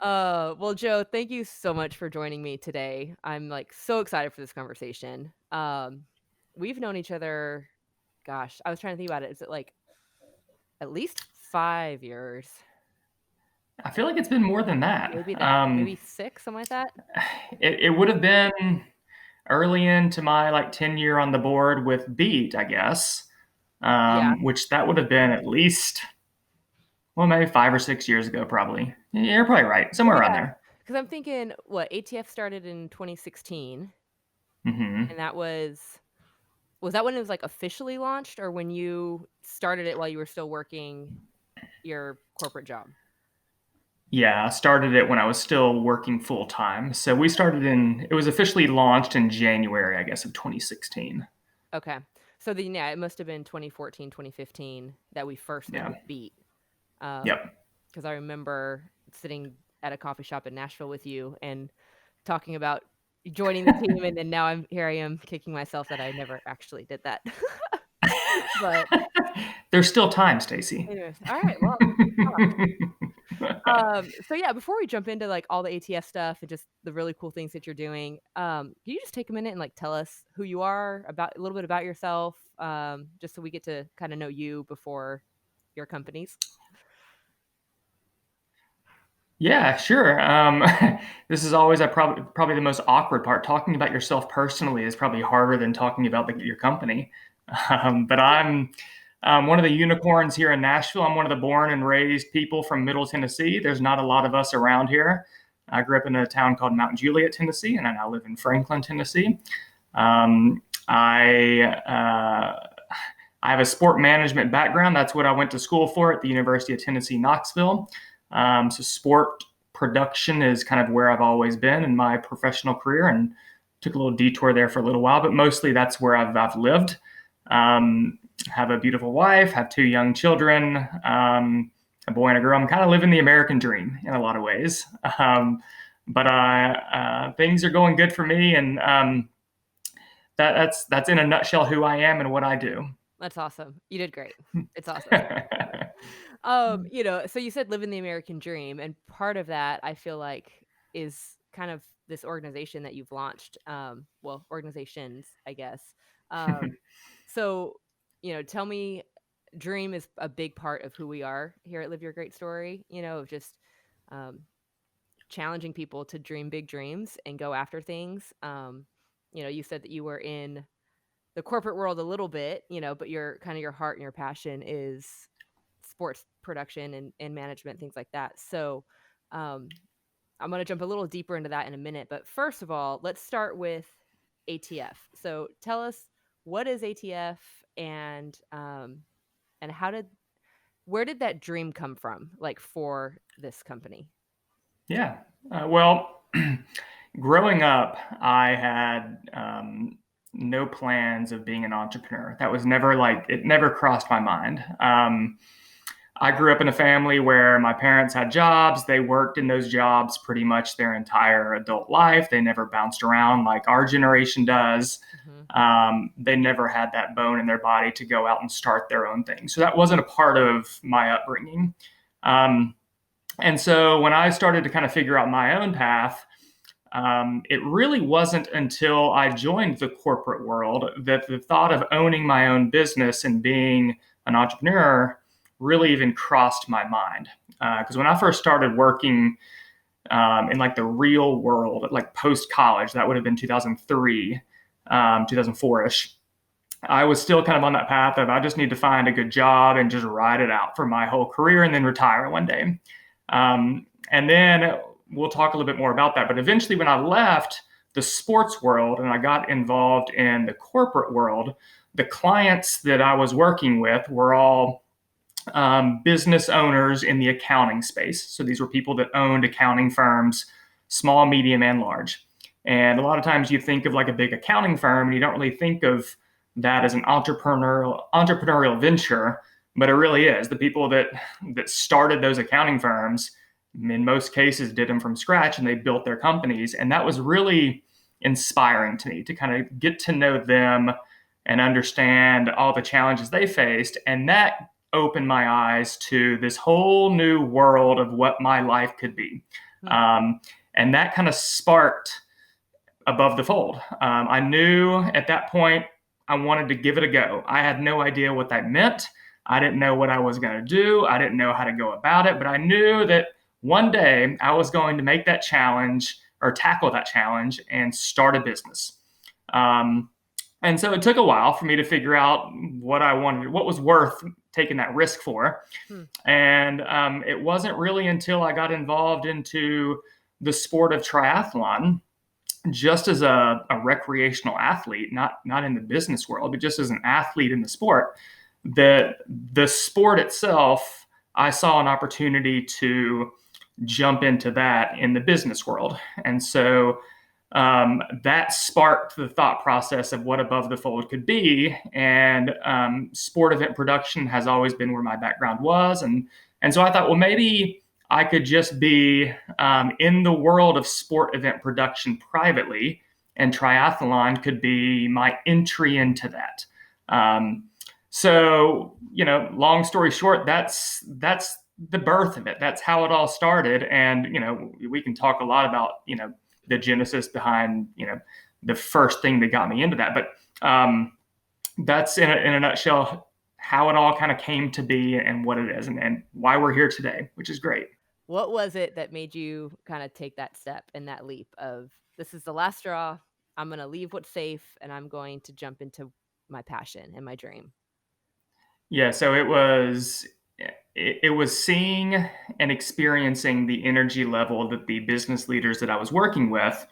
Well, Joe, thank you so much for joining me today. I'm like so excited for this conversation. We've known each other, gosh, I was trying to think about it. Is it like at least 5 years? I feel like it's been more than that. Maybe six, something like that. It would have been early into my like 10 year on the board with Beat, I guess, Yeah, which that would have been at least, well, maybe 5 or 6 years ago, probably. Yeah, you're probably right, somewhere around yeah. there. Because I'm thinking, what ATF started in 2016, Hmm. and was that when it was like officially launched, or when you started it while you were still working your corporate job? Yeah, I started it when I was still working full time. So it was officially launched in January, I guess, of 2016. Okay. So then, yeah, it must have been 2014, 2015 that we first met Yeah. with Beat. Um, Yep. because I remember sitting at a coffee shop in Nashville with you and talking about joining the team, and then now I am kicking myself that I never actually did that. But There's still time, Stacy. anyways, all right, well, so yeah, before we jump into like all the ATS stuff and just the really cool things that you're doing, can you just take a minute and like tell us who you are, about a little bit about yourself, just so we get to kind of know you before your companies. Yeah, sure. This is always probably the most awkward part. Talking about yourself personally is probably harder than talking about your company. But I'm one of the unicorns here in Nashville. I'm one of the born and raised people from Middle Tennessee. There's not a lot of us around here. I grew up in a town called Mount Juliet, Tennessee, and I now live in Franklin, Tennessee. Um, I I have a sport management background. That's what I went to school for at the University of Tennessee, Knoxville. So sport production is kind of where I've always been in my professional career, and took a little detour there for a little while, but mostly that's where I've lived. Have a beautiful wife, have two young children, a boy and a girl. I'm kind of living the American dream in a lot of ways. But things are going good for me, and that's in a nutshell who I am and what I do. That's awesome. You did great. It's awesome. So you said live in the American dream, and part of that I feel like is kind of this organization that you've launched. Well, organizations, I guess. Um, so, tell me, dream is a big part of who we are here at Live Your Great Story, of just um, challenging people to dream big dreams and go after things. You said that you were in the corporate world a little bit, but your heart and your passion is sports production and management, things like that. So um, I'm going to jump a little deeper into that in a minute. But first of all, let's start with ATF. So tell us, what is ATF, and where did that dream come from, like for this company? Yeah. Well, growing up, I had no plans of being an entrepreneur. That was never like, it never crossed my mind. I grew up in a family where my parents had jobs. They worked in those jobs pretty much their entire adult life. They never bounced around like our generation does. Hmm. They never had that bone in their body to go out and start their own thing. So that wasn't a part of my upbringing. Um, and so when I started to kind of figure out my own path, it really wasn't until I joined the corporate world that the thought of owning my own business and being an entrepreneur really even crossed my mind. Because when I first started working in like the real world, like post college, that would have been 2003, 2004 ish. I was still kind of on that path of I just need to find a good job and just ride it out for my whole career and then retire one day. And then we'll talk a little bit more about that. But eventually, when I left the sports world and I got involved in the corporate world, the clients that I was working with were all business owners in the accounting space. So these were people that owned accounting firms, small, medium, and large. And a lot of times you think of like a big accounting firm and you don't really think of that as an entrepreneurial venture, but it really is. The people that started those accounting firms, in most cases, did them from scratch and they built their companies. And that was really inspiring to me to kind of get to know them and understand all the challenges they faced. And that opened my eyes to this whole new world of what my life could be. Hmm. And that kind of sparked Above the Fold. I knew at that point I wanted to give it a go. I had no idea what that meant. I didn't know what I was going to do. I didn't know how to go about it, but I knew that one day I was going to make that challenge or tackle that challenge and start a business. Um, and so it took a while for me to figure out what I wanted, what was worth taking that risk for. Hmm. And it wasn't really until I got involved into the sport of triathlon, just as a recreational athlete, not in the business world, but just as an athlete in the sport, that the sport itself, I saw an opportunity to jump into that in the business world. And so that sparked the thought process of what Above the Fold could be. And sport event production has always been where my background was. And so I thought, well, maybe I could just be in the world of sport event production privately, and triathlon could be my entry into that. So, long story short, that's the birth of it. That's how it all started. And, we can talk a lot about, the genesis behind, the first thing that got me into that. But that's in a nutshell how it all kind of came to be and what it is, and why we're here today, which is great. What was it that made you kind of take that step and that leap of, this is the last straw. I'm going to leave what's safe and I'm going to jump into my passion and my dream? Yeah, so it was seeing and experiencing the energy level that the business leaders that I was working with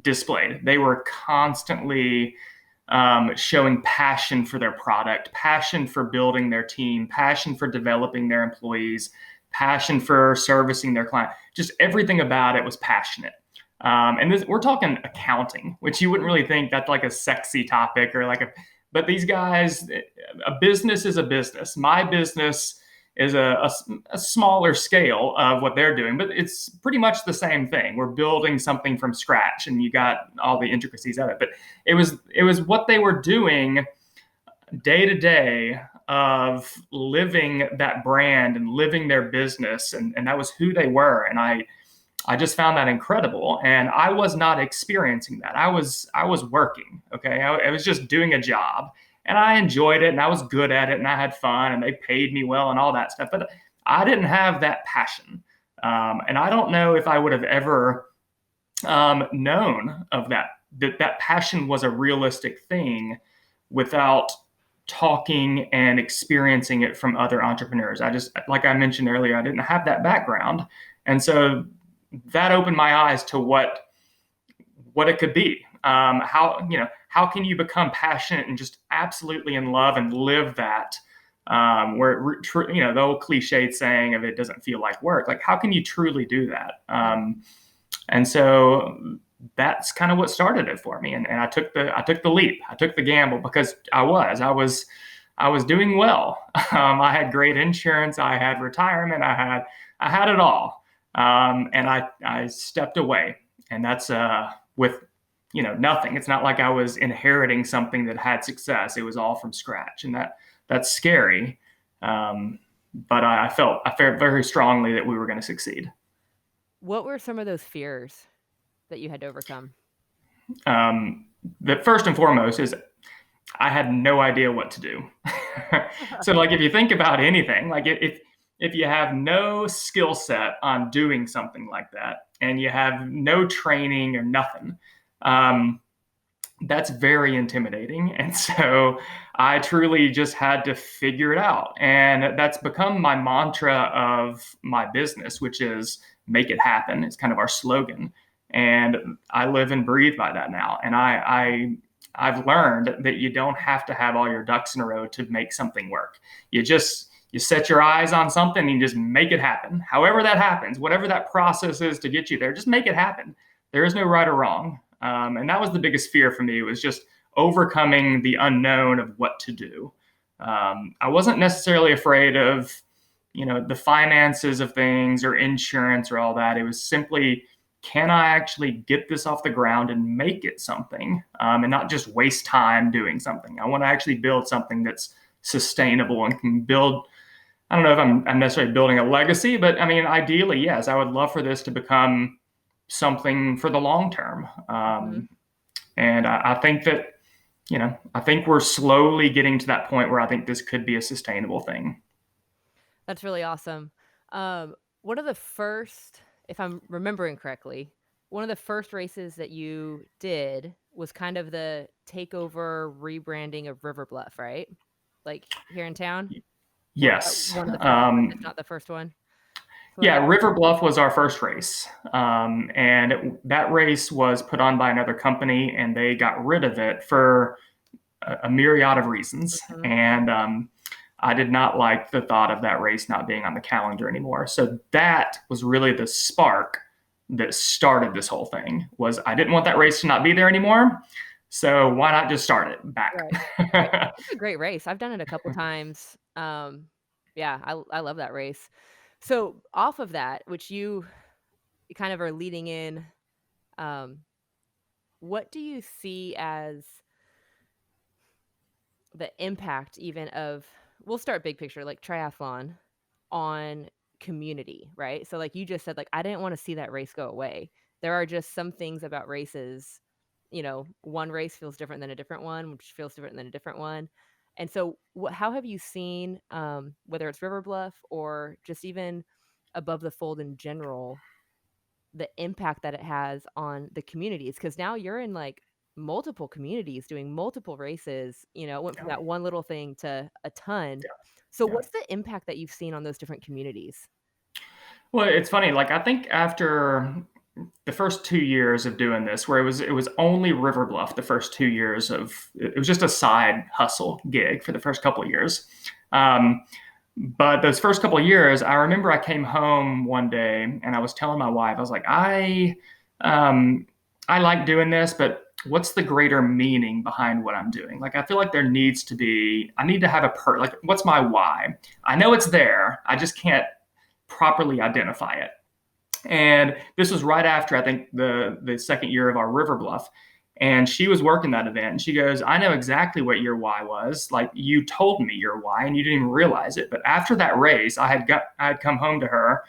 displayed. They were constantly showing passion for their product, passion for building their team, passion for developing their employees, passion for servicing their client. Just everything about it was passionate. We're talking accounting, which you wouldn't really think that's like a sexy topic or but these guys, a business is a business. My business is a smaller scale of what they're doing, but it's pretty much the same thing. We're building something from scratch, and you got all the intricacies of it. But it was what they were doing day to day of living that brand and living their business, and that was who they were. And I just found that incredible, and I was not experiencing that. I was working, okay. I was just doing a job, and I enjoyed it, and I was good at it, and I had fun, and they paid me well, and all that stuff. But I didn't have that passion, and I don't know if I would have ever known of that passion was a realistic thing without talking and experiencing it from other entrepreneurs. I just, like I mentioned earlier, I didn't have that background, and so that opened my eyes to what it could be. How can you become passionate and just absolutely in love and live that? The old cliched saying of it doesn't feel like work. Like, how can you truly do that? And so that's kind of what started it for me. And I took the leap. I took the gamble because I was doing well. I had great insurance. I had retirement. I had it all. And I stepped away, and that's with nothing. It's not like I was inheriting something that had success. It was all from scratch, and that's scary. But I felt very strongly that we were going to succeed. What were some of those fears that you had to overcome? The first and foremost is I had no idea what to do. So, like, if you think about anything, like if you have no skill set on doing something like that, and you have no training or nothing, that's very intimidating. And so I truly just had to figure it out. And that's become my mantra of my business, which is make it happen. It's kind of our slogan. And I live and breathe by that now. And I've learned that you don't have to have all your ducks in a row to make something work. You set your eyes on something and you just make it happen. However that happens, whatever that process is to get you there, just make it happen. There is no right or wrong. And that was the biggest fear for me, was just overcoming the unknown of what to do. I wasn't necessarily afraid of, the finances of things or insurance or all that. It was simply, can I actually get this off the ground and make it something, and not just waste time doing something? I want to actually build something that's sustainable and can build. I don't know if I'm necessarily building a legacy, but I mean, ideally, yes, I would love for this to become something for the long term. Mhm. And I think that, I think we're slowly getting to that point where I think this could be a sustainable thing. That's really awesome. One of the first, if I'm remembering correctly, one of the first races that you did was kind of the takeover rebranding of River Bluff, right? Like here in town? Or Yes. one of the first ones, if not the first one? So what Yeah, happened? River Bluff was our first race. And that race was put on by another company, and they got rid of it for a myriad of reasons. Mhm. And I did not like the thought of that race not being on the calendar anymore. So that was really the spark that started this whole thing. Was I didn't want that race to not be there anymore. So why not just start it back? Right, right. It's a great race. I've done it a couple times. Yeah, I love that race. So off of that, which you kind of are leading in, um, what do you see as the impact even of, we'll start big picture, like triathlon on community, right? So like you just said, like, I didn't want to see that race go away. There are just some things about races, one race feels different than a different one, which feels different than a different one. And so how have you seen, whether it's River Bluff or just even above the fold in general, the impact that it has on the communities? Because now you're in like multiple communities doing multiple races, it went from Yeah, that one little thing to a ton. So yeah. what's the impact that you've seen on those different communities? Well, it's funny. Like I think after the first 2 years of doing this, where it was only River Bluff, the first 2 years of it was just a side hustle gig for the first couple of years. Um, but those first couple of years, I remember I came home one day and I was telling my wife, I was like, um, I like doing this, but what's the greater meaning behind what I'm doing? Like, I feel like there needs to be, I need to have like, what's my why? I know it's there. I just can't properly identify it. And this was right after I think the second year of our River Bluff. And she was working that event. And she goes, I know exactly what your why was. Like you told me your why and you didn't even realize it. But after that race, I had come home to her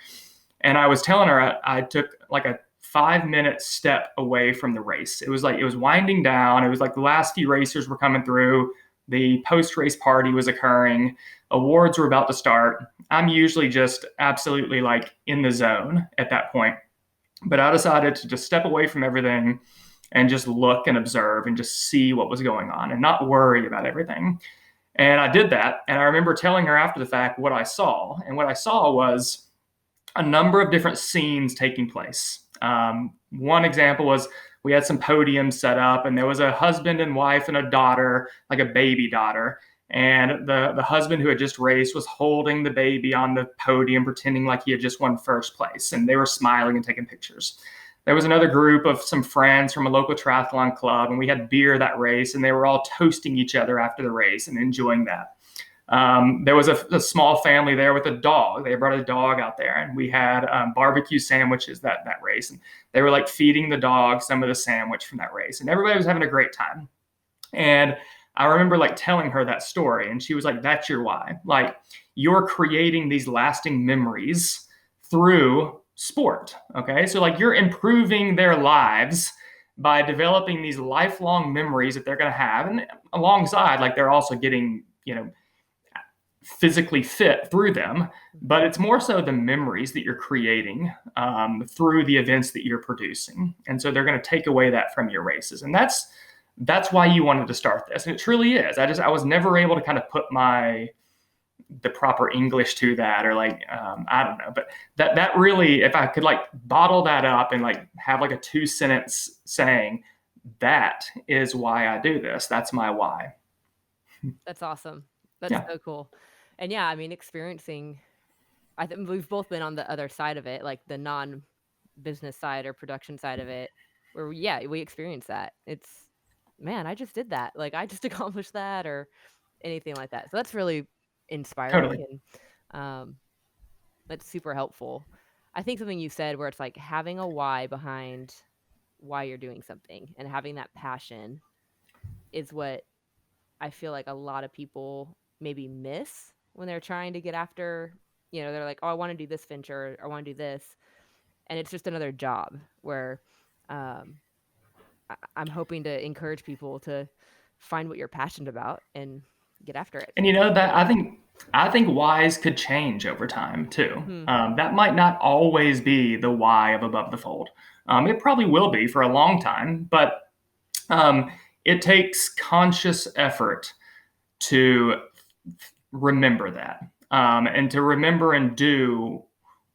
and I was telling her I took like a 5 minute step away from the race. It was like it was winding down. It was like the last few racers were coming through. The post race party was occurring. Awards were about to start. I'm usually just absolutely like in the zone at that point. But I decided to just step away from everything and just look and observe and just see what was going on and not worry about everything. And I did that. And I remember telling her after the fact what I saw. And what I saw was a number of different scenes taking place. One example was we had some podiums set up, and there was a husband and wife and a daughter, like a baby daughter. And the husband who had just raced was holding the baby on the podium, pretending like he had just won first place. And they were smiling and taking pictures. There was another group of some friends from a local triathlon club, and we had beer that race, and they were all toasting each other after the race and enjoying that. There was a small family there with a dog. They brought a dog out there, and we had barbecue sandwiches that race, and they were like feeding the dog some of the sandwich from that race, and everybody was having a great time. And I remember like telling her that story, and she was like, "That's your why. Like you're creating these lasting memories through sport. Okay, so like you're improving their lives." By developing these lifelong memories that they're going to have, and alongside, like they're also getting, physically fit through them, Mhm. but it's more so the memories that you're creating through the events that you're producing. And so they're going to take away that from your races, and that's why you wanted to start this, and it truly is. I was never able to kind of put the proper English to that, or like I don't know, but that really, if I could like bottle that up and like have like a 2 sentence saying that is why I do this. That's my why. That's awesome. That's Yeah, so cool. And yeah, I mean, experiencing, I think we've both been on the other side of it, like the non-business side or production side of it, where yeah, we experience that. It's, man, I just did that. Like I just accomplished that or anything like that. So that's really totally. inspiring and that's super helpful. I think something you said where it's like having a why behind why you're doing something and having that passion is what I feel like a lot of people maybe miss when they're trying to get after, they're like, oh, I want to do this venture, I want to do this. And it's just another job where um, I'm hoping to encourage people to find what you're passionate about and get after it. And that I think whys could change over time too. Hmm. That might not always be the why of Above the Fold. It probably will be for a long time, but um, it takes conscious effort to remember that, and to remember and do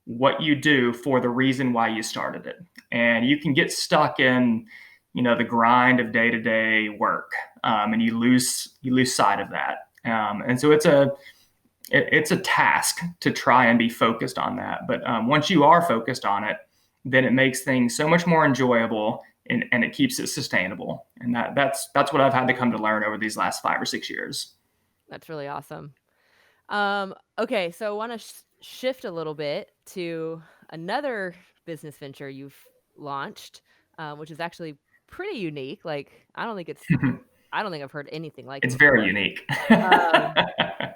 what you do for the reason why you started it. And you can get stuck in, the grind of day-to-day work, and you lose sight of that. And so it's a task to try and be focused on that. But once you are focused on it, then it makes things so much more enjoyable, and it keeps it sustainable. And that's what I've had to come to learn over these last 5 or 6 years. That's really awesome. Okay, so I want to shift a little bit to another business venture you've launched, which is actually pretty unique. Like, I don't think I've heard anything like it It's very before. unique. Um,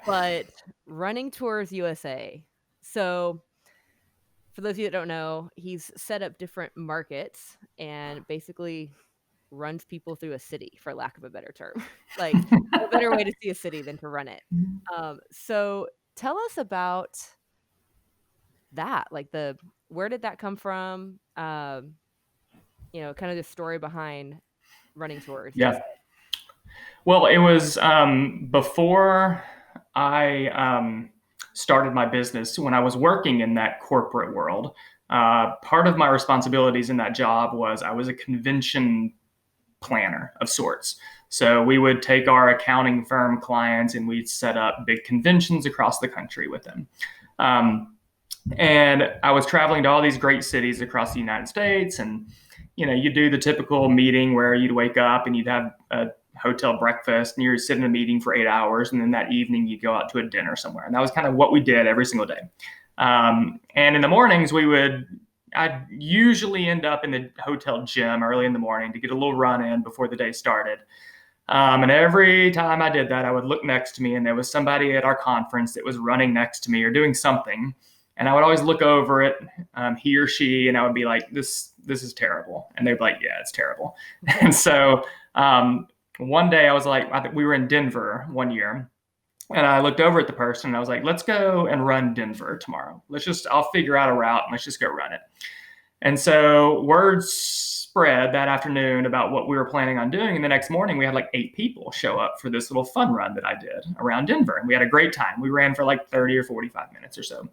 but Running Tours USA. So, for those of you that don't know, he's set up different markets and basically runs people through a city, for lack of a better term. Like, no better way to see a city than to run it. So tell us about that. Like, where did that come from? Kind of the story behind Running Tours Yeah. USA. Well, it was before I started my business. When I was working in that corporate world, part of my responsibilities in that job was I was a convention planner of sorts. So we would take our accounting firm clients and we'd set up big conventions across the country with them. And I was traveling to all these great cities across the United States. And, you do the typical meeting where you'd wake up and you'd have a hotel breakfast and you'd sit in a meeting for 8 hours. And then that evening you'd go out to a dinner somewhere. And that was kind of what we did every single day. And in the mornings, I'd usually end up in the hotel gym early in the morning to get a little run in before the day started. And every time I did that, I would look next to me and there was somebody at our conference that was running next to me or doing something. And I would always look over it, he or she, and I would be like, this is terrible. And they'd be like, yeah, it's terrible. And so one day I was like, I think we were in Denver one year. And I looked over at the person and I was like, let's go and run Denver tomorrow. I'll figure out a route and let's just go run it. And so words spread that afternoon about what we were planning on doing. And the next morning, we had like 8 people show up for this little fun run that I did around Denver. And we had a great time. We ran for like 30 or 45 minutes or so.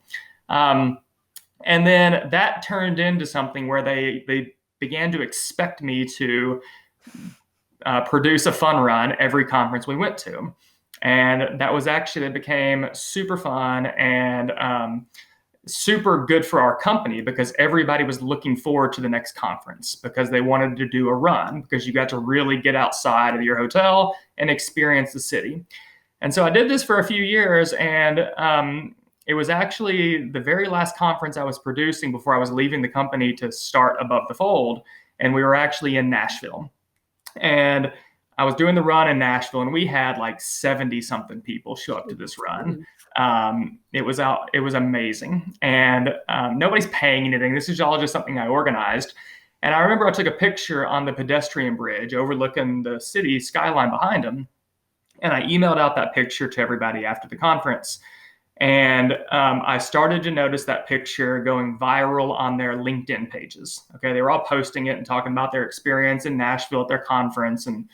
And then that turned into something where they began to expect me to produce a fun run every conference we went to. And that became super fun and super good for our company because everybody was looking forward to the next conference because they wanted to do a run because you got to really get outside of your hotel and experience the city. And so I did this for a few years, and it was actually the very last conference I was producing before I was leaving the company to start Above the Fold. And we were actually in Nashville. And I was doing the run in Nashville, and we had like 70 something people show up to this run. It was amazing. And nobody's paying anything. This is all just something I organized. And I remember I took a picture on the pedestrian bridge overlooking the city skyline behind them. And I emailed out that picture to everybody after the conference. And I started to notice that picture going viral on their LinkedIn pages. Okay, they were all posting it and talking about their experience in Nashville at their conference, and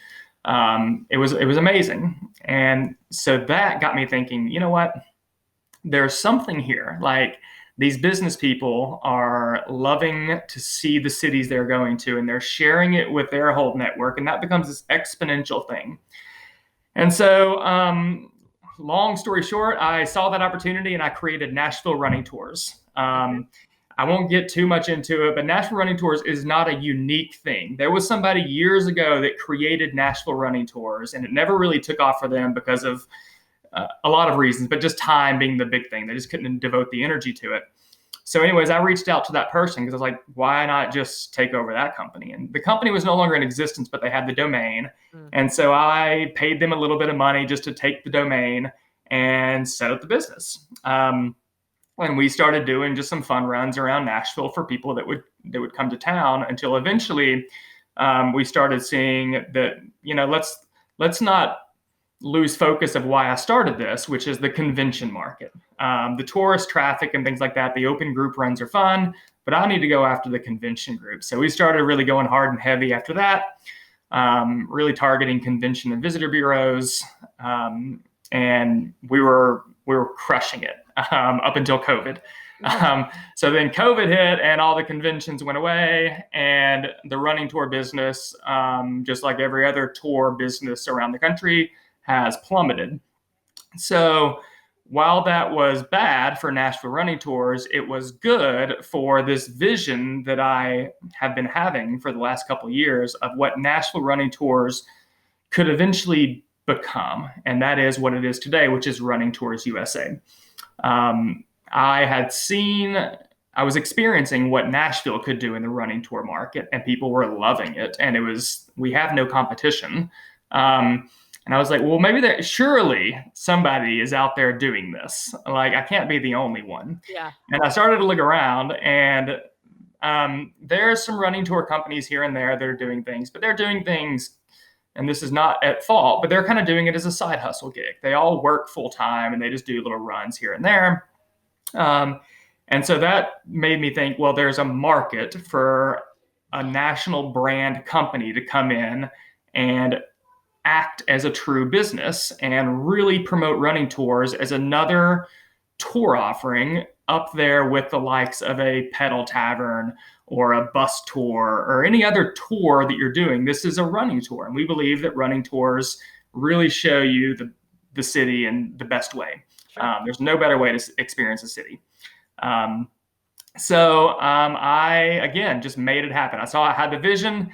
it was amazing. And so that got me thinking, you know what? There's something here. Like, these business people are loving to see the cities they're going to, and they're sharing it with their whole network, and that becomes this exponential thing. And so, long story short, I saw that opportunity and I created Nashville Running Tours. I won't get too much into it, but Nashville Running Tours is not a unique thing. There was somebody years ago that created Nashville Running Tours, and it never really took off for them because of a lot of reasons, but just time being the big thing. They just couldn't devote the energy to it. So anyways, I reached out to that person because I was like, why not just take over that company? And the company was no longer in existence, but they had the domain. And so I paid them a little bit of money just to take the domain. and set up the business. And we started doing just some fun runs around Nashville for people that would come to town until eventually we started seeing that, let's not lose focus of why I started this, which is the convention market. The tourist traffic and things like that, the open group runs are fun, but I need to go after the convention group. So we started really going hard and heavy after that, really targeting convention and visitor bureaus. And we were crushing it up until COVID. So then COVID hit and all the conventions went away, and the running tour business, just like every other tour business around the country, has plummeted. So while that was bad for Nashville running tours, it was good for this vision that I have been having for the last couple of years of what Nashville running tours could eventually become. And that is what it is today, which is Running Tours USA. I was experiencing what Nashville could do in the running tour market, and people were loving it. And we have no competition. And I was like, well, surely somebody is out there doing this. Like, I can't be the only one. Yeah. And I started to look around, and there's some running tour companies here and there that are doing things, but they're doing things, and this is not at fault, but they're kind of doing it as a side hustle gig. They all work full time and they just do little runs here and there. And so that made me think, well, there's a market for a national brand company to come in and act as a true business and really promote running tours as another tour offering up there with the likes of a pedal tavern or a bus tour or any other tour that you're doing. This is a running tour, and we believe that running tours really show you the city in the best way. Sure. There's no better way to experience a city. So I, again, just made it happen. I had the vision.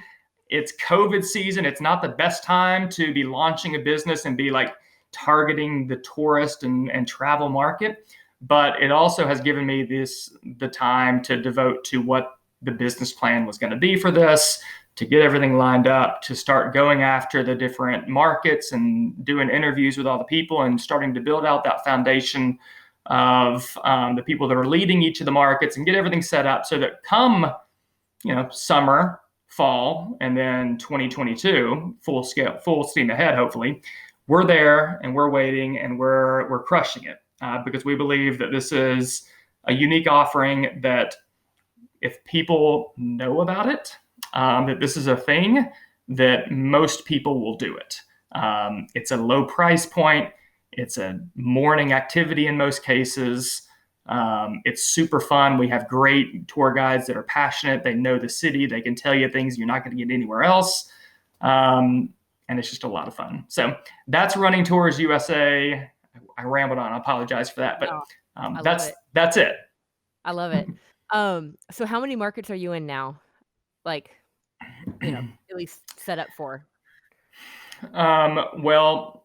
It's COVID season. It's not the best time to be launching a business and be like targeting the tourist and travel market. But it also has given me the time to devote to what the business plan was going to be for this, to get everything lined up, to start going after the different markets and doing interviews with all the people and starting to build out that foundation of the people that are leading each of the markets and get everything set up so that come, summer, fall, and then 2022, full steam ahead, hopefully, we're there and we're waiting and we're crushing it because we believe that this is a unique offering that if people know about it, that this is a thing, that most people will do it. It's a low price point. It's a morning activity in most cases. It's super fun. We have great tour guides that are passionate. They know the city. They can tell you things you're not going to get anywhere else. And it's just a lot of fun. So that's Running Tours USA. I rambled on. I apologize for that, but that's it. I love it. So how many markets are you in now? Like, at least set up for? Well,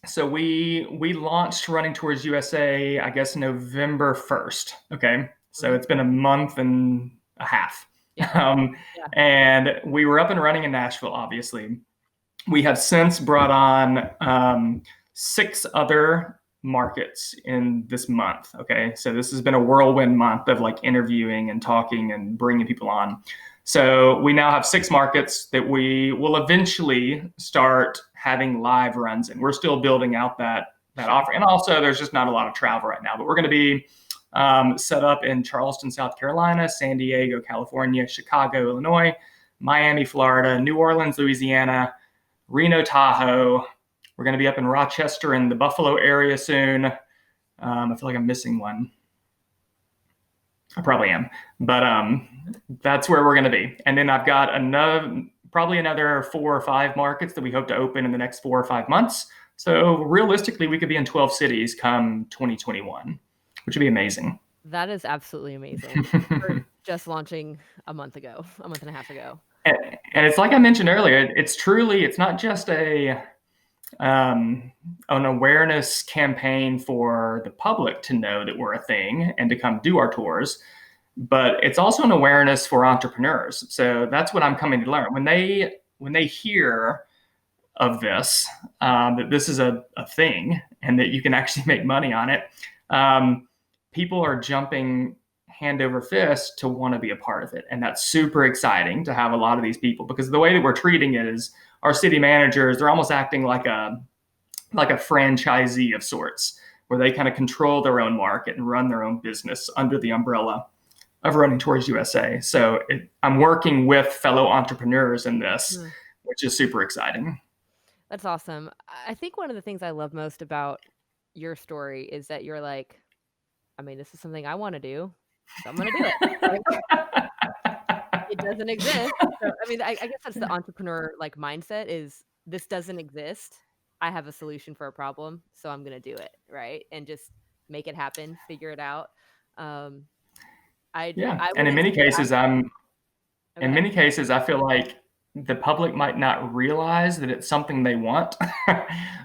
so we launched Running Tours USA, I guess, November 1st. Okay. So it's been a month and a half. Yeah. And we were up and running in Nashville, obviously. We have since brought on 6 other markets in this month. Okay. So this has been a whirlwind month of like interviewing and talking and bringing people on. So we now have 6 markets that we will eventually start having live runs in. We're still building out that offer. And also there's just not a lot of travel right now, but we're going to be set up in Charleston, South Carolina, San Diego, California, Chicago, Illinois, Miami, Florida, New Orleans, Louisiana, Reno, Tahoe. We're going to be up in Rochester and the Buffalo area soon. I feel like I'm missing one. I probably am, but that's where we're going to be. And then I've got probably another 4 or 5 markets that we hope to open in the next 4 or 5 months. So realistically, we could be in 12 cities come 2021, which would be amazing. That is absolutely amazing. For just launching a month and a half ago. And it's like I mentioned earlier, it's not just an awareness campaign for the public to know that we're a thing and to come do our tours, but it's also an awareness for entrepreneurs. So that's what I'm coming to learn. When they hear of this, that this is a thing and that you can actually make money on it, um, people are jumping hand over fist to want to be a part of it. And that's super exciting to have a lot of these people, because the way that we're treating it is our city managers, they're almost acting like a franchisee of sorts, where they kind of control their own market and run their own business under the umbrella of Running Towards USA. So I'm working with fellow entrepreneurs in this, Mm. which is super exciting. That's awesome. I think one of the things I love most about your story is that you're like, I mean, this is something I want to do, so I'm going to do it. Like, it doesn't exist. So, I mean, I guess that's the entrepreneur like mindset is this doesn't exist. I have a solution for a problem, so I'm going to do it, right? And just make it happen, figure it out. Um, Yeah, I and wouldn't say that in okay. many cases I feel like the public might not realize that it's something they want,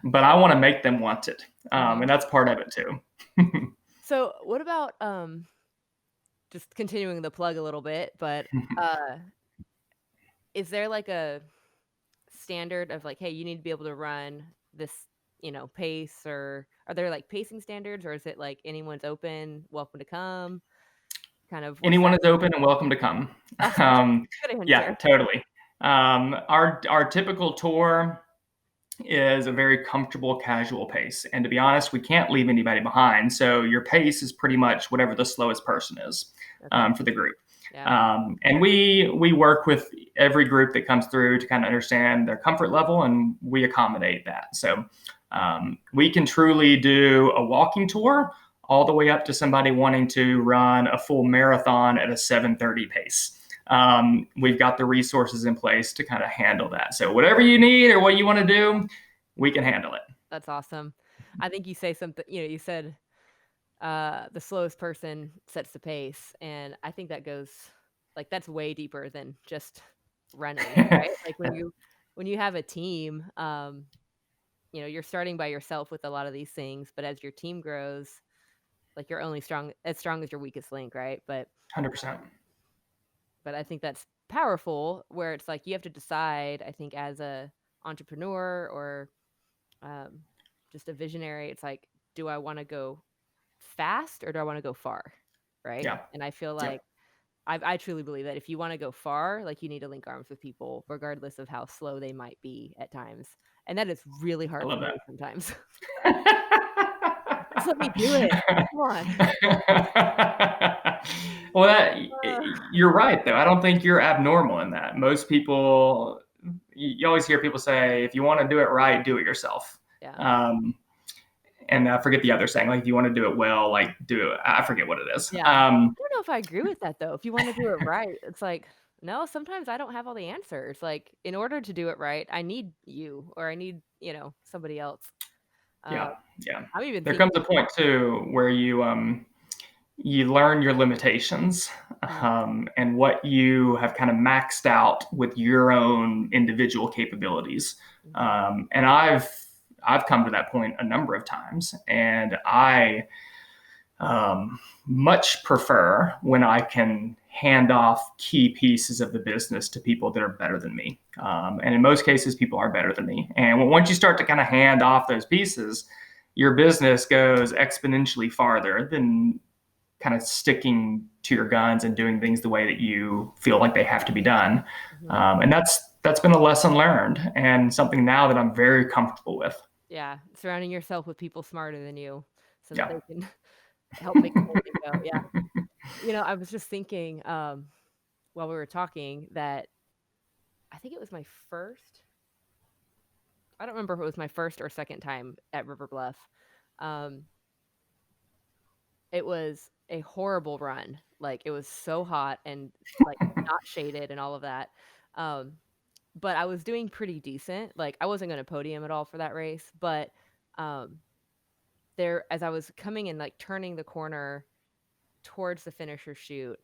but I want to make them want it, Mhm. and that's part of it too. So, what about just continuing the plug a little bit, but uh is there like a standard of like, hey, you need to be able to run this, pace, or are there like pacing standards, or is it like anyone's open, welcome to come? Kind of what's Anyone that? is open and welcome to come. Awesome. Okay. Um, Good yeah, answer. totally. Our typical tour is a very comfortable, casual pace, and to be honest, we can't leave anybody behind. So your pace is pretty much whatever the slowest person is, Okay. for the group. Yeah. And we work with every group that comes through to kind of understand their comfort level, and we accommodate that. So we can truly do a walking tour all the way up to somebody wanting to run a full marathon at a 7:30 pace. We've got the resources in place to kind of handle that. So whatever you need or what you want to do, we can handle it. That's awesome. I think you say something, you said the slowest person sets the pace, and I think that goes like that's way deeper than just running, right? Like when you have a team, you're starting by yourself with a lot of these things, but as your team grows, like you're only strong as your weakest link, right? 100%. But I think that's powerful where it's like you have to decide, I think, as a entrepreneur or um, just a visionary, it's like, do I want to go fast or do I want to go far? Right. Yeah. And I feel Yeah. like I truly believe that if you want to go far, like you need to link arms with people, regardless of how slow they might be at times. And that is really I hard for love me that. sometimes. Just let me do it. Come on. Well, Uh, you're right, though. I don't think you're abnormal in that. Most people, you always hear people say, if you want to do it right, do it yourself. yeah. Um, and I forget the other saying, like, if you want to do it well, like, do it. I forget what it is. Yeah. I don't know if I agree with that though. If you want to do it right, it's like, no, sometimes I don't have all the answers. Like, in order to do it right, I need you or I need, somebody else. Uh, Yeah, yeah. I'm even There comes thinking, a point too where you learn your limitations, mhm, and what you have kind of maxed out with your own individual capabilities. mhm, And I've come to that point a number of times, and I much prefer when I can hand off key pieces of the business to people that are better than me. And in most cases, people are better than me. And once you start to kind of hand off those pieces, your business goes exponentially farther than kind of sticking to your guns and doing things the way that you feel like they have to be done. mhm. And that's been a lesson learned and something now that I'm very comfortable with. Yeah, surrounding yourself with people smarter than you so that Yeah. they can help make the whole thing go. Yeah. I was just thinking while we were talking that I think it was my first, I don't remember if it was my first or second time at River Bluff. Um, It was a horrible run. Like, it was so hot and, like, not shaded and all of that. Um, but I was doing pretty decent. Like, I wasn't gonna podium at all for that race, but, um, there as I was coming and, like, turning the corner towards the finisher chute,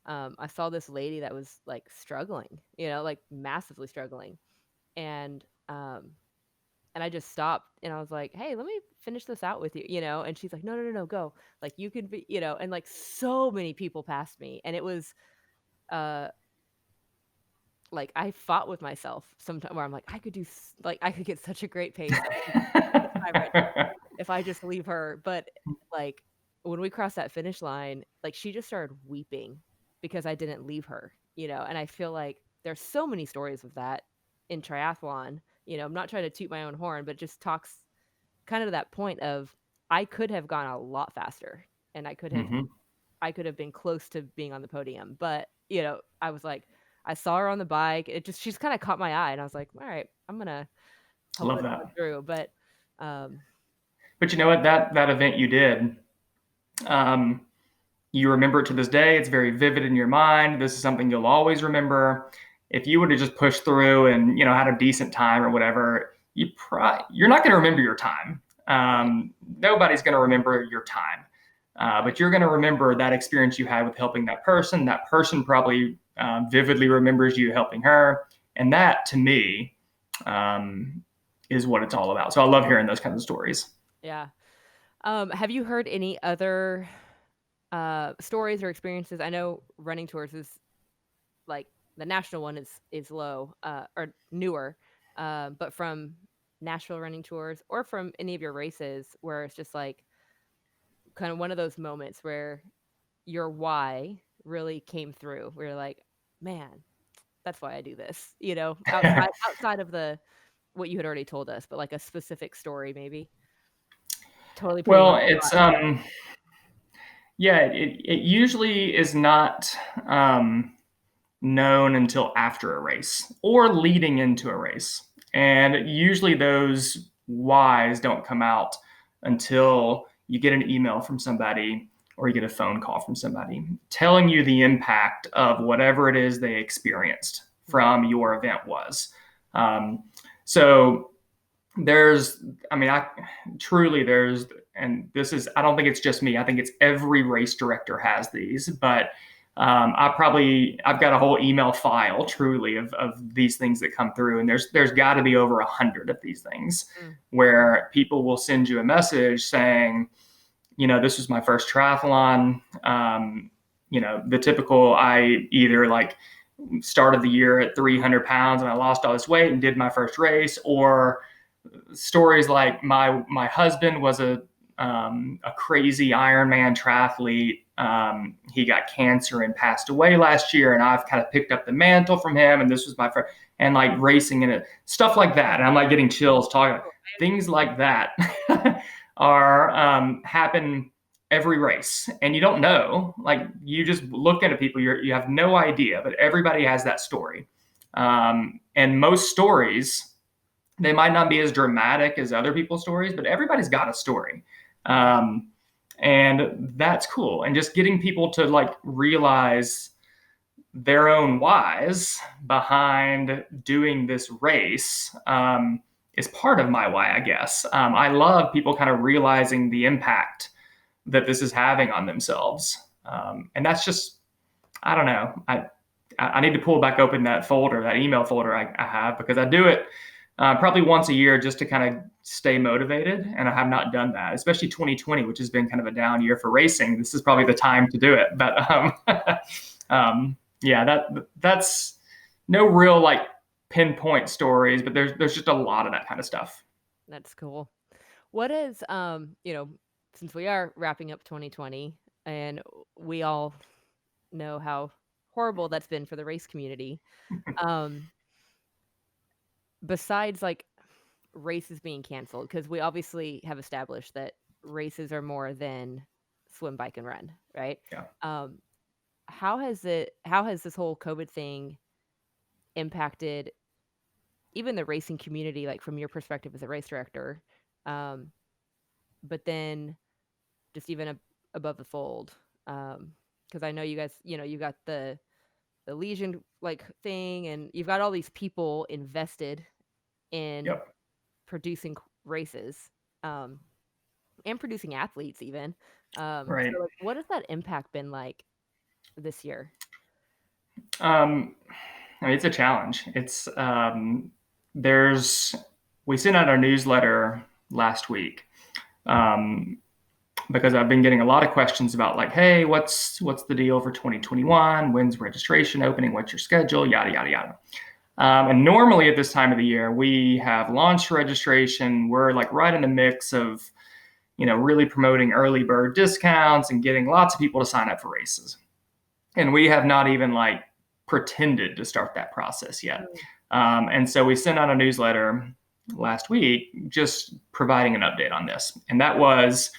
I saw this lady that was, like, struggling, like, massively struggling. And, um and I just stopped and I was like, "Hey, let me finish this out with you," and she's like, "No, no, no, no, go. Like you could be," and like so many people passed me and it was uh like I fought with myself sometimes where I'm like, I could do like I could get such a great pace this time right now if I just leave her. But like when we crossed that finish line, like she just started weeping because I didn't leave her, and I feel like there's so many stories of that in triathlon. I'm not trying to toot my own horn, but it just talks kind of to that point of I could have gone a lot faster and Hmm. I could have been close to being on the podium. But, I was like, I saw her on the bike. She's kind of caught my eye and I was like, all right, I'm going to I help love this one that. through. But, um, But you know what? That event you did, um, you remember it to this day. It's very vivid in your mind. This is something you'll always remember. If you would have just pushed through and had a decent time or whatever, you're not going to remember your time. right, Nobody's going to remember your time, right. but you're going to remember that experience you had with helping that person. That person probably vividly remembers you helping her, and that to me um, is what it's all about. So I love hearing those kinds of stories. Yeah. Have you heard any other stories or experiences? I know running tours is like the national one is low or newer, but from Nashville running tours or from any of your races where it's just like kind of one of those moments where your why really came through. Where you're like, man, that's why I do this. Outside of the what you had already told us, but like a specific story, maybe. Totally putting you on Well, the it's spot. yeah, it usually is not um, known until after a race or leading into a race. And usually those whys don't come out until you get an email from somebody or you get a phone call from somebody telling you the impact of whatever it is they experienced Right. from your event was. Um, so there's, I mean, I truly there's, and this is, I don't think it's just me. I think it's every race director has these, but I've got a whole email file truly of these things that come through. And there's got to be over 100 of these things Mm. where people will send you a message saying, this was my first triathlon. The typical, I either like started the year at 300 pounds and I lost all this weight and did my first race, or stories like my husband was a crazy Ironman triathlete. He got cancer and passed away last year, and I've kind of picked up the mantle from him. And this was my first, and like racing in it, stuff like that. And I'm like getting chills talking Oh, things like that are happen every race, and you don't know. Like you just look into people, you have no idea, but everybody has that story. And most stories they might not be as dramatic as other people's stories, but everybody's got a story. right. Um, and that's cool. And just getting people to like realize their own whys behind doing this race is part of my why, I guess. I love people kind of realizing the impact that this is having on themselves. And that's just, I don't know. I need to pull back open that folder, that email folder I have, because I do it probably once a year just to kind of stay motivated. And I have not done that, especially 2020, which has been kind of a down year for racing. This is probably the time to do it. But yeah, that's no real like pinpoint stories, but there's just a lot of that kind of stuff. That's cool. What is since we are wrapping up 2020 and we all know how horrible that's been for the race community. Um Besides like races being canceled, because we obviously have established that races are more than swim, bike, and run, right? Yeah. Um, how has this whole COVID thing impacted even the racing community, like from your perspective as a race director? Um, but then just even above the fold, because I know you guys, you got the Legion like thing, and you've got all these people invested in Yep. producing races. Um, and producing athletes even. Right. So like what has that impact been like this year? Um, I mean, it's a challenge. It's there's we sent out our newsletter last week, um, because I've been getting a lot of questions about like, hey, what's the deal for 2021? When's registration opening? What's your schedule? Yada yada yada. And normally at this time of the year, we have launch registration. We're like right in the mix of, really promoting early bird discounts and getting lots of people to sign up for races. And we have not even like pretended to start that process yet. And so we sent out a newsletter last week just providing an update on this. And that was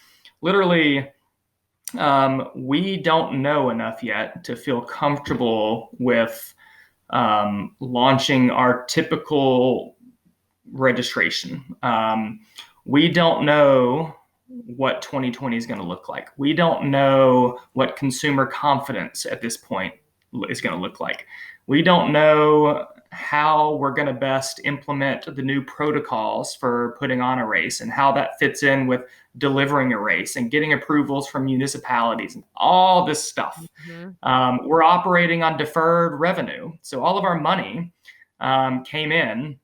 literally, we don't know enough yet to feel comfortable with launching our typical registration. We don't know what 2020 is going to look like. We don't know what consumer confidence at this point is going to look like. We don't know how we're going to best implement the new protocols for putting on a race and how that fits in with delivering a race and getting approvals from municipalities and all this stuff. We're operating on deferred revenue. So all of our money came in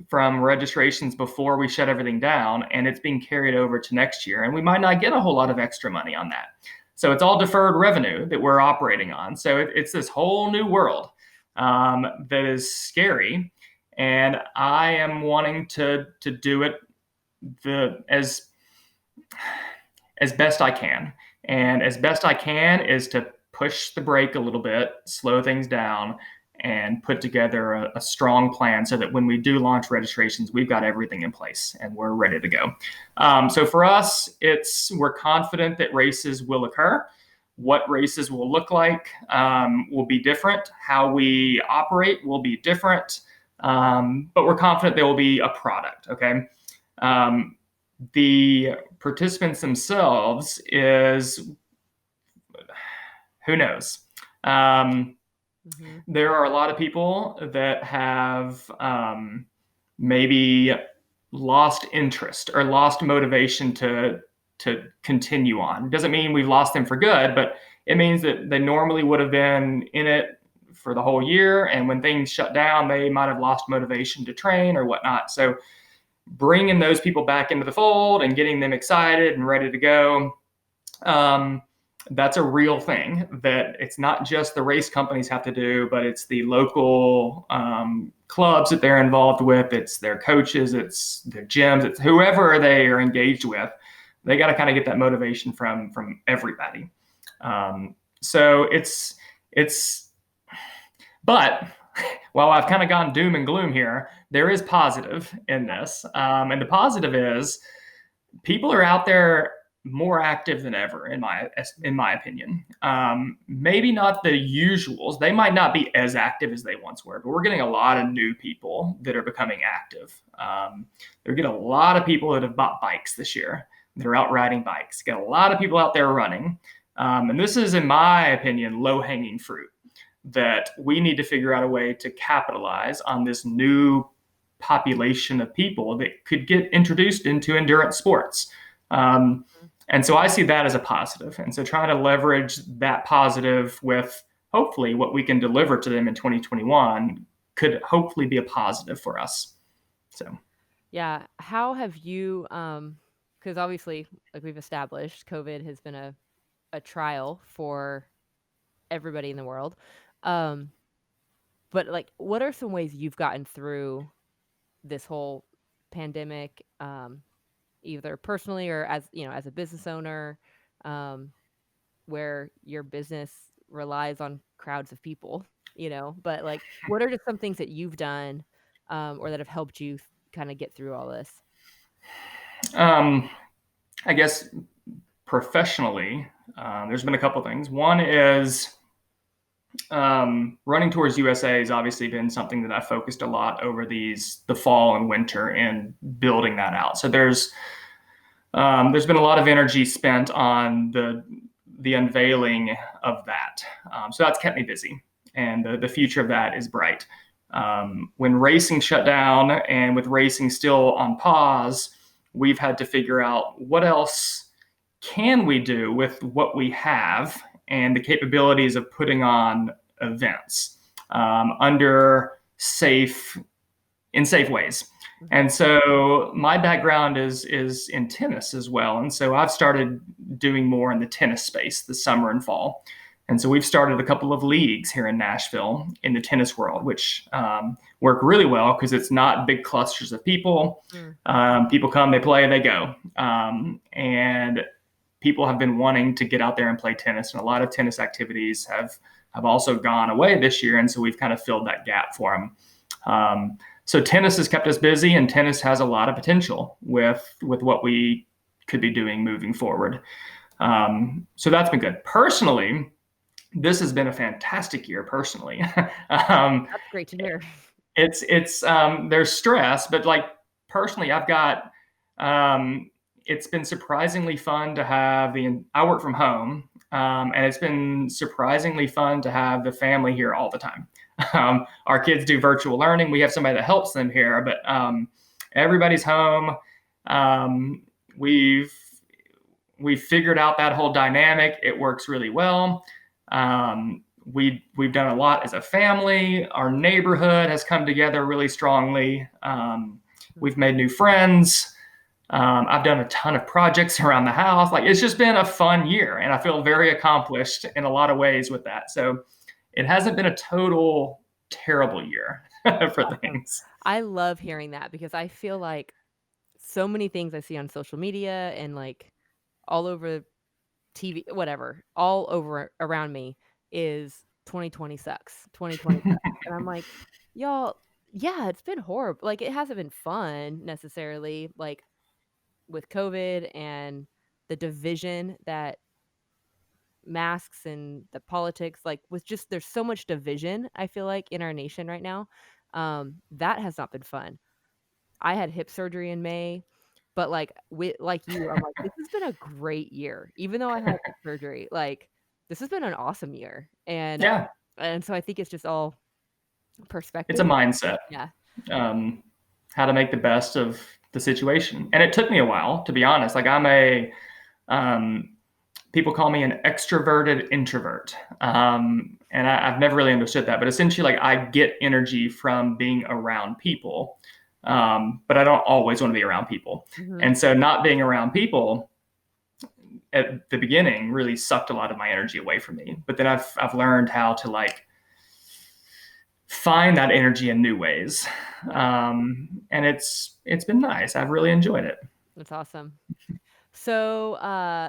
from registrations before we shut everything down, and it's being carried over to next year. And we might not get a whole lot of extra money on that. So it's all deferred revenue that we're operating on. So it's this whole new world that is scary. And I am wanting to do it as best I can. And as best I can is to push the brake a little bit, slow things down, and put together a strong plan so that when we do launch registrations, we've got everything in place and we're ready to go. So for us, we're confident that races will occur. What races will look like will be different. How we operate will be different. But we're confident there will be a product, okay? The participants themselves is, who knows? There are a lot of people that have maybe lost interest or lost motivation to continue on. It doesn't mean we've lost them for good, but it means that they normally would have been in it for the whole year. And when things shut down, they might have lost motivation to train or whatnot. So bringing those people back into the fold and getting them excited and ready to go, that's a real thing that it's not just the race companies have to do, but it's the local clubs that they're involved with. It's their coaches, it's their gyms, it's whoever they are engaged with. They got to kind of get that motivation from everybody. So but while I've kind of gone doom and gloom here, there is positive in this. And the positive is people are out there more active than ever, in my opinion. Maybe not the usuals. They might not be as active as they once were, but we're getting a lot of new people that are becoming active. They're getting a lot of people that have bought bikes this year. They're out riding bikes. Got a lot of people out there running. And this is, in my opinion, low-hanging fruit that we need to figure out a way to capitalize on this new population of people that could get introduced into endurance sports. And so I see that as a positive. And so trying to leverage that positive with hopefully what we can deliver to them in 2021 could hopefully be a positive for us. So, yeah. How have you, because obviously, like we've established, COVID has been a trial for everybody in the world. But like, what are some ways you've gotten through this whole pandemic, either personally or as a business owner, where your business relies on crowds of people, but like, what are just some things that you've done, or that have helped you kind of get through all this? I guess professionally, there's been a couple things. One is running towards U.S.A. has obviously been something that I focused a lot over the fall and winter in building that out. So there's been a lot of energy spent on the unveiling of that. So that's kept me busy, and the future of that is bright. When racing shut down and with racing still on pause, we've had to figure out what else can we do with what we have and the capabilities of putting on events in safe ways. Mhm. And so my background is in tennis as well. And so I've started doing more in the tennis space this summer and fall. And so we've started a couple of leagues here in Nashville in the tennis world, which work really well because it's not big clusters of people. Mm. People come, they play, they go. And people have been wanting to get out there and play tennis, and a lot of tennis activities have also gone away this year, and so we've kind of filled that gap for them. So tennis has kept us busy, and tennis has a lot of potential with what we could be doing moving forward. So that's been good. Personally, this has been a fantastic year. Personally, um, That's great to hear. it's there's stress, but like personally, I've got it's been surprisingly fun to have the I work from home, and it's been surprisingly fun to have the family here all the time. Our kids do virtual learning. We have somebody that helps them here, but everybody's home. Um, we've we've figured out that whole dynamic. It works really well. We've done a lot as a family. Our neighborhood has come together really strongly. We've made new friends. I've done a ton of projects around the house. Like it's just been a fun year, and I feel very accomplished in a lot of ways with that. So it hasn't been a total terrible year for Awesome. things. I love hearing that because I feel like so many things I see on social media and like all over TV, whatever, all over around me is 2020 sucks. 2020 sucks. And I'm like, y'all, yeah, it's been horrible. Like it hasn't been fun necessarily, like with COVID and the division that masks and the politics, like with just there's so much division, I feel like, in our nation right now. That has not been fun. I had hip surgery in May, but, like, like you, I'm like, "This has been a great year." Even though I had hip surgery, like, this has been an awesome year, Yeah, and so I think it's just all it's a perspective. mindset. Yeah. um, how to make the best of the situation. And it took me a while, to be honest. Like I'm a um, people call me an extroverted introvert, and I've never really understood that. But essentially, like I get energy from being around people, but I don't always want to be around people. Mhm. And so, not being around people at the beginning really sucked a lot of my energy away from me. But then I've learned how to like find that energy in new ways, Yeah, and it's been nice. I've really enjoyed it. that's awesome. So,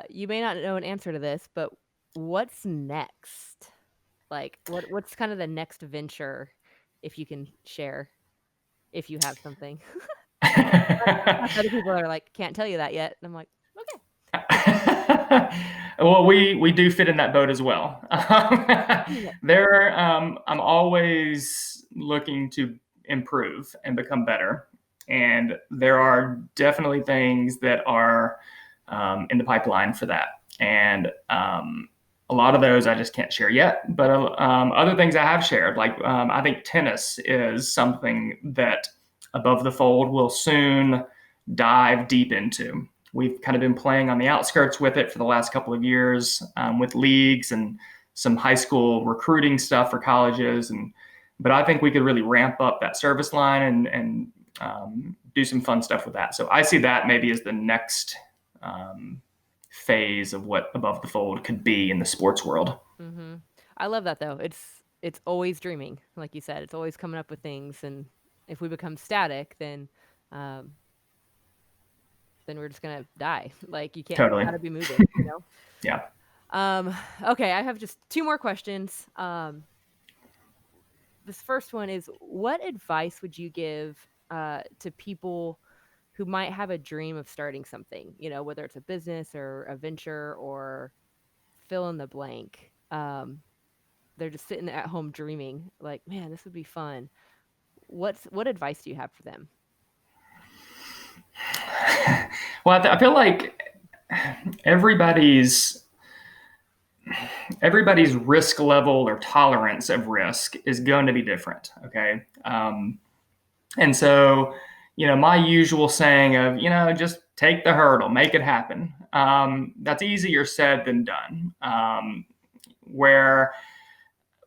you may not know an answer to this, but what's next? Like, what's kind of the next venture, if you can share, if you have something? I talk to other people that are like, "Can't tell you that yet." And I'm like, "Okay." Well, we do fit in that boat as well. Yeah. I'm always looking to improve and become better, and there are definitely things that are in the pipeline for that. And a lot of those I just can't share yet, but other things I have shared, like I think tennis is something that Above the Fold will soon dive deep into. We've kind of been playing on the outskirts with it for the last couple of years, with leagues and some high school recruiting stuff for colleges. But I think we could really ramp up that service line and do some fun stuff with that. So I see that maybe as the next phase of what Above the Fold could be in the sports world. Mhm. I love that though. It's always dreaming, like you said. It's always coming up with things, and if we become static, um, then we're just gonna die. Like you can't. You Totally. gotta be moving. You know. Yeah. Um, okay, I have just two more questions. This first one is, what advice would you give to people who might have a dream of starting something? You know, whether it's a business or a venture or fill in the blank. They're just sitting at home dreaming, like, man, this would be fun. What advice do you have for them? Well, I feel like everybody's everybody's risk level or tolerance of risk is going to be different. Okay. And so, my usual saying of, just take the hurdle, make it happen. That's easier said than done. Where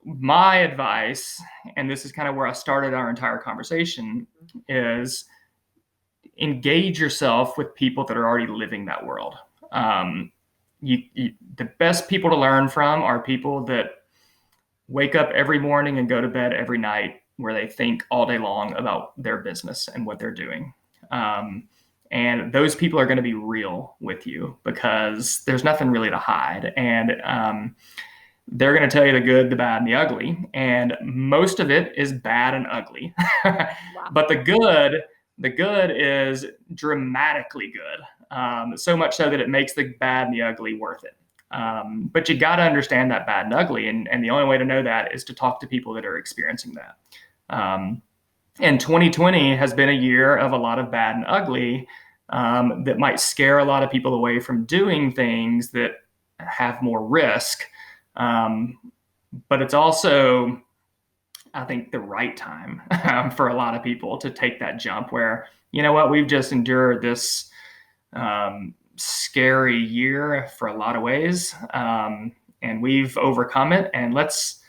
my advice, and this is kind of where I started our entire conversation, is engage yourself with people that are already living that world. Um, the best people to learn from are people that wake up every morning and go to bed every night where they think all day long about their business and what they're doing. And those people are going to be real with you because there's nothing really to hide. And they're going to tell you the good, the bad, and the ugly. And most of it is bad and ugly. Wow. But the good is dramatically good. So much so that it makes the bad and the ugly worth it. But you got to understand that bad and ugly. And the only way to know that is to talk to people that are experiencing that. And 2020 has been a year of a lot of bad and ugly that might scare a lot of people away from doing things that have more risk. But it's also, I think, the right time for a lot of people to take that jump where, you know what, we've just endured this scary year for a lot of ways, and we've overcome it, and let's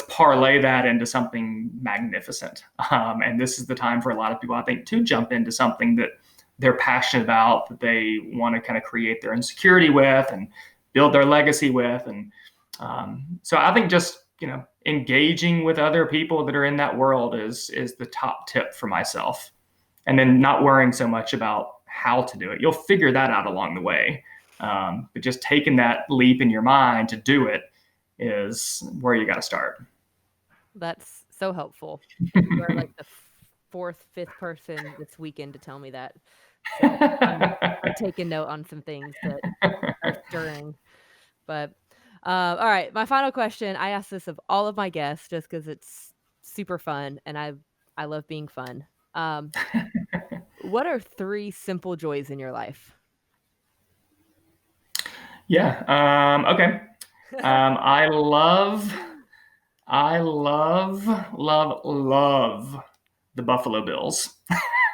parlay that into something magnificent. And this is the time for a lot of people, I think, to jump into something that they're passionate about, that they want to kind of create their insecurity with and build their legacy with. And so I think just, engaging with other people that are in that world is the top tip for myself. And then not worrying so much about how to do it. You'll figure that out along the way. But just taking that leap in your mind to do it is where you got to start. That's so helpful. And you are like the fourth, fifth person this weekend to tell me that. So I'm taking note on some things that are stirring. But all right, my final question. I ask this of all of my guests just because it's super fun, and I love being fun. Um, what are 3 simple joys in your life? Yeah. Okay. I love the Buffalo Bills.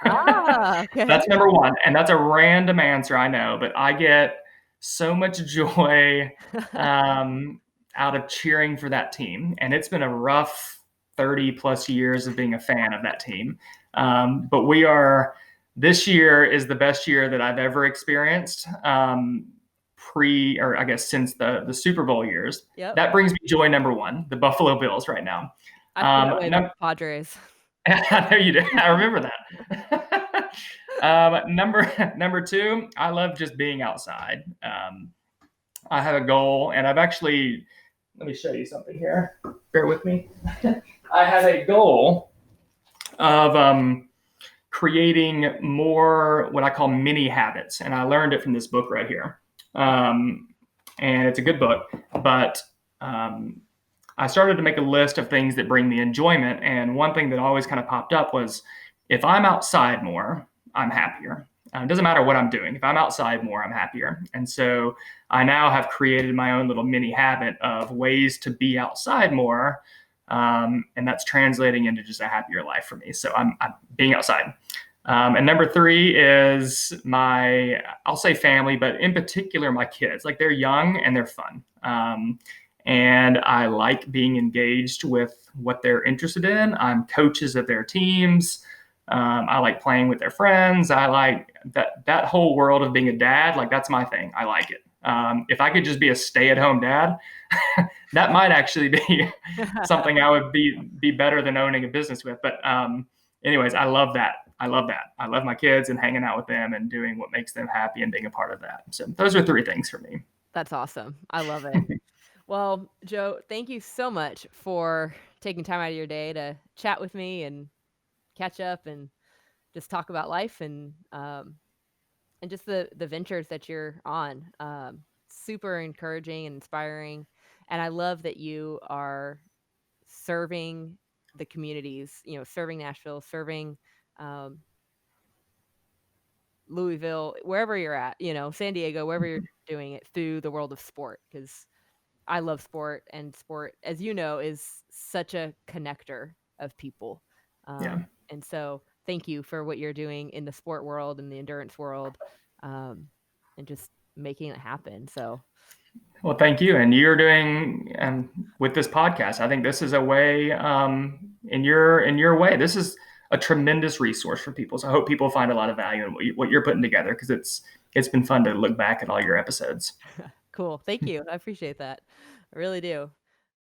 Ah, okay. That's number one. And that's a random answer, I know, but I get so much joy out of cheering for that team. And it's been a rough 30 plus years of being a fan of that team. But this year is the best year that I've ever experienced. Or I guess since the Super Bowl years. Yep. That brings me joy number one, the Buffalo Bills right now. I feel that way about the Padres. I know you did. I remember that. Number two, I love just being outside. I have a goal, and let me show you something here. Bear with me. I have a goal of creating more what I call mini habits, and I learned it from this book right here. And it's a good book, but I started to make a list of things that bring me enjoyment. And one thing that always kind of popped up was if I'm outside more, I'm happier. It doesn't matter what I'm doing. If I'm outside more, I'm happier. And so I now have created my own little mini habit of ways to be outside more. And that's translating into just a happier life for me. So I'm being outside. And number three is I'll say family, but in particular, my kids. Like, they're young and they're fun. And I like being engaged with what they're interested in. I'm coaches of their teams. I like playing with their friends. I like that whole world of being a dad. Like, that's my thing. I like it. If I could just be a stay-at-home dad, that might actually be something I would be better than owning a business with. But anyways, I love that. I love my kids and hanging out with them and doing what makes them happy and being a part of that. So those are 3 things for me. That's awesome. I love it. Well, Joe, thank you so much for taking time out of your day to chat with me and catch up and just talk about life and just the ventures that you're on. Super encouraging and inspiring, and I love that you are serving the communities. Serving Nashville, serving um, Louisville, wherever you're at. San Diego, wherever you're doing it through the world of sport, because I love sport, and sport, as you know, is such a connector of people. Yeah. And so thank you for what you're doing in the sport world and the endurance world, and just making it happen. So, Well, thank you. And you're doing with this podcast. I think this is a way in your way. This is a tremendous resource for people. So I hope people find a lot of value in what you're putting together, because it's been fun to look back at all your episodes. Cool. Thank you. I appreciate that. I really do.